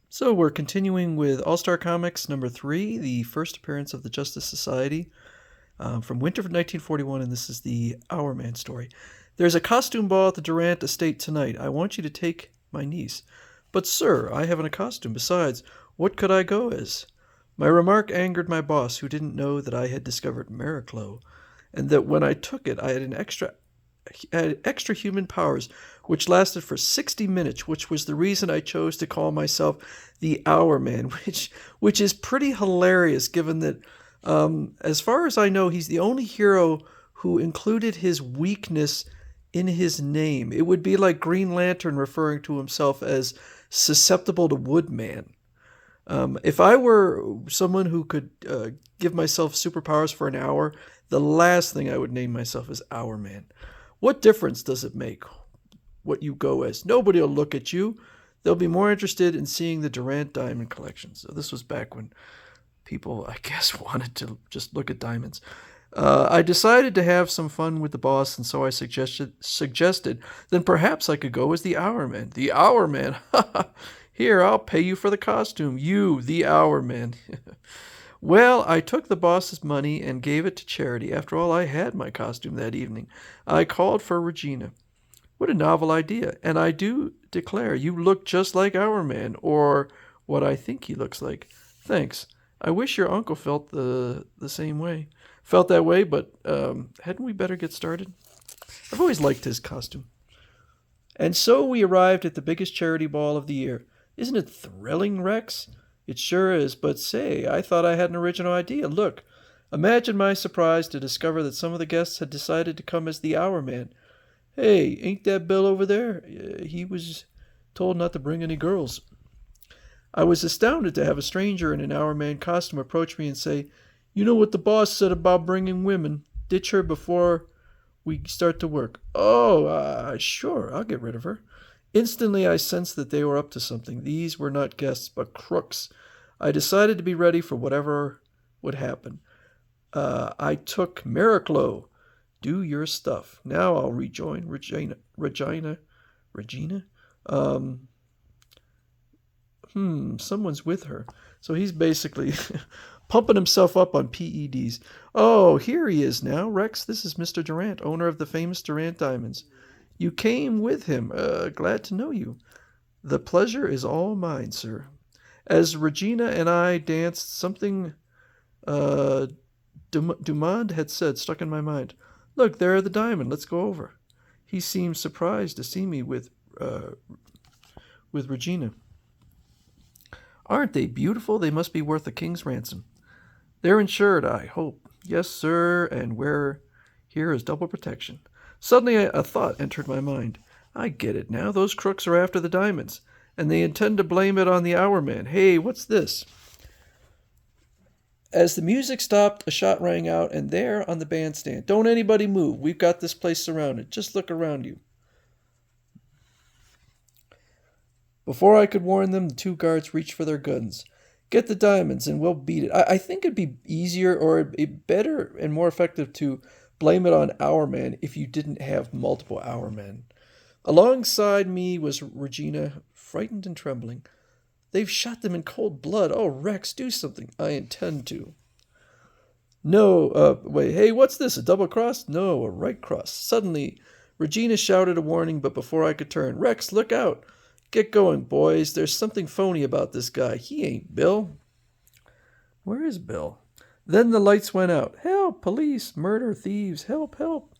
So we're continuing with All-Star Comics number 3, the first appearance of the Justice Society, from winter of 1941, and this is the Our Man story. There's a costume ball at the Durant estate tonight. I want you to take my niece. But, sir, I haven't a costume. Besides, what could I go as? My remark angered my boss, who didn't know that I had discovered Mariclo, and that when I took it, I had extra human powers, which lasted for 60 minutes, which was the reason I chose to call myself the Hour Man, which is pretty hilarious given that, as far as I know, he's the only hero who included his weakness in his name. It would be like Green Lantern referring to himself as susceptible to Woodman. If I were someone who could give myself superpowers for an hour, the last thing I would name myself is Hour Man. What difference does it make what you go as? Nobody will look at you. They'll be more interested in seeing the Durant Diamond Collection. So this was back when people, I guess, wanted to just look at diamonds. I decided to have some fun with the boss, and so I suggested then perhaps I could go as the Hour Man. The Hour Man? Here, I'll pay you for the costume. You, the Hour Man. Well, I took the boss's money and gave it to charity. After all, I had my costume that evening. I called for Regina. What a novel idea. And I do declare you look just like Our Man, or what I think he looks like. Thanks. I wish your uncle felt the same way. Felt that way, but hadn't we better get started? I've always liked his costume. And so we arrived at the biggest charity ball of the year. Isn't it thrilling, Rex? It sure is, but say, I thought I had an original idea. Look, imagine my surprise to discover that some of the guests had decided to come as the Hour Man. Hey, ain't that Bill over there? He was told not to bring any girls. I was astounded to have a stranger in an Hour Man costume approach me and say, You know what the boss said about bringing women? Ditch her before we start to work. Oh, sure, I'll get rid of her. Instantly, I sensed that they were up to something. These were not guests, but crooks. I decided to be ready for whatever would happen. I took Mariclo. Do your stuff. Now I'll rejoin Regina? Someone's with her. So he's basically pumping himself up on PEDs. Oh, here he is now. Rex, this is Mr. Durant, owner of the famous Durant Diamonds. You came with him. Glad to know you. The pleasure is all mine, sir. As Regina and I danced, something Dumond had said stuck in my mind. Look, there are the diamond. Let's go over. He seemed surprised to see me with Regina. Aren't they beautiful? They must be worth a king's ransom. They're insured, I hope. Yes, sir, and here is double protection. Suddenly a thought entered my mind. I get it now. Those crooks are after the diamonds, and they intend to blame it on the Hour Man. Hey, what's this? As the music stopped, a shot rang out, and there on the bandstand, Don't anybody move. We've got this place surrounded. Just look around you. Before I could warn them, the two guards reached for their guns. Get the diamonds, and we'll beat it. I think it'd be easier or it'd be better and more effective to blame it on Our Man if you didn't have multiple Our Men. Alongside me was Regina, frightened and trembling. They've shot them in cold blood. Oh, Rex, do something. I intend to. No, wait, hey, what's this, a double cross? No, a right cross. Suddenly, Regina shouted a warning, but before I could turn, Rex, look out. Get going, boys. There's something phony about this guy. He ain't Bill. Where is Bill? Then the lights went out. Help! Police! Murder! Thieves! Help! Help!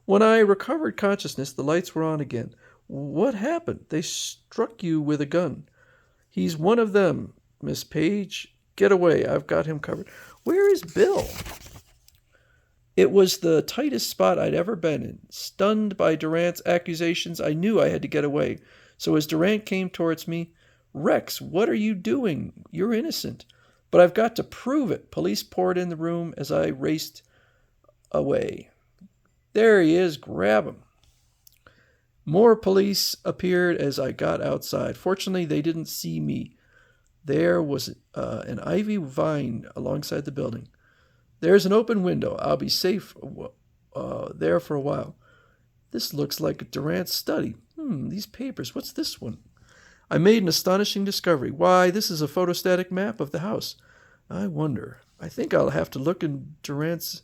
When I recovered consciousness, the lights were on again. What happened? They struck you with a gun. He's one of them, Miss Page. Get away. I've got him covered. Where is Bill? It was the tightest spot I'd ever been in. Stunned by Durant's accusations, I knew I had to get away. So as Durant came towards me, Rex, what are you doing? You're innocent. But I've got to prove it. Police poured in the room as I raced away. There he is. Grab him. More police appeared as I got outside. Fortunately, they didn't see me. There was an ivy vine alongside the building. There's an open window. I'll be safe there for a while. This looks like Durant's study. These papers. What's this one? I made an astonishing discovery. Why, this is a photostatic map of the house. I wonder. I think I'll have to look in Durant's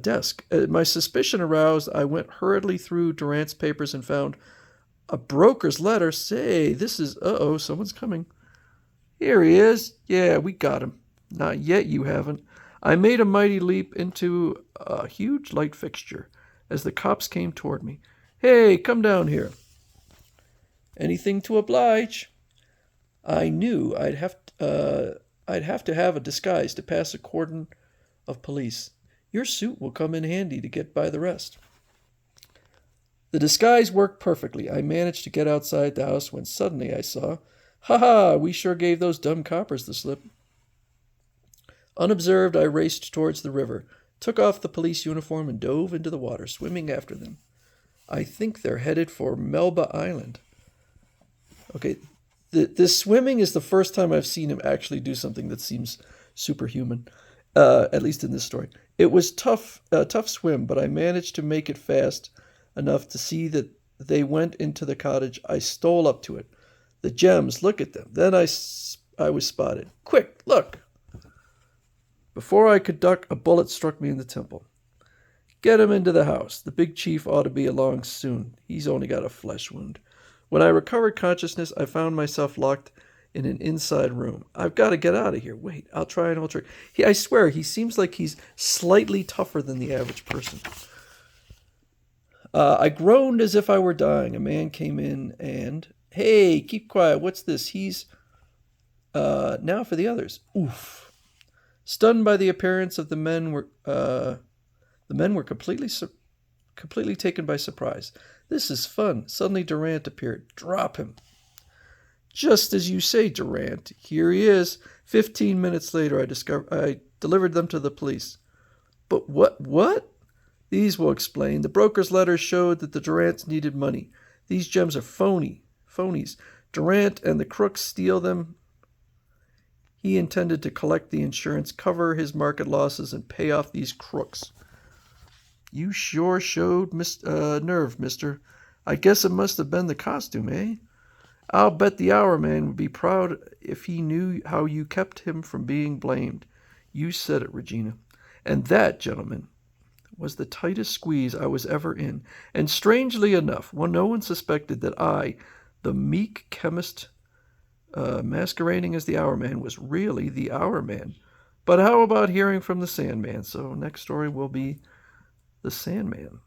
desk. My suspicion aroused, I went hurriedly through Durant's papers and found a broker's letter. Say, this is... Uh-oh, someone's coming. Here he is. Yeah, we got him. Not yet, you haven't. I made a mighty leap into a huge light fixture as the cops came toward me. Hey, come down here. Anything to oblige. I knew I'd have to have a disguise to pass a cordon of police. Your suit will come in handy to get by the rest. The disguise worked perfectly. I managed to get outside the house when suddenly I saw, ha, we sure gave those dumb coppers the slip. Unobserved, I raced towards the river, took off the police uniform, and dove into the water, swimming after them. I think they're headed for Melba Island. Okay, this swimming is the first time I've seen him actually do something that seems superhuman, at least in this story. It was a tough swim, but I managed to make it fast enough to see that they went into the cottage. I stole up to it. The gems, look at them. Then I was spotted. Quick, look! Before I could duck, a bullet struck me in the temple. Get him into the house. The big chief ought to be along soon. He's only got a flesh wound. When I recovered consciousness, I found myself locked in an inside room. I've got to get out of here. Wait, I'll try an old trick. I swear, he seems like he's slightly tougher than the average person. I groaned as if I were dying. A man came in and... Hey, keep quiet. What's this? He's... Now for the others. Oof. Stunned by the appearance of the men were completely taken by surprise. This is fun. Suddenly Durant appeared. Drop him. Just as you say, Durant. Here he is. 15 minutes later, I delivered them to the police. But what? These will explain. The broker's letter showed that the Durants needed money. These gems are phonies. Durant and the crooks steal them. He intended to collect the insurance, cover his market losses, and pay off these crooks. You sure showed nerve, mister. I guess it must have been the costume, eh? I'll bet the Hour Man would be proud if he knew how you kept him from being blamed. You said it, Regina. And that, gentlemen, was the tightest squeeze I was ever in. And strangely enough, no one suspected that I, the meek chemist masquerading as the Hour Man, was really the Hour Man. But how about hearing from the Sandman? So next story will be The Sandman.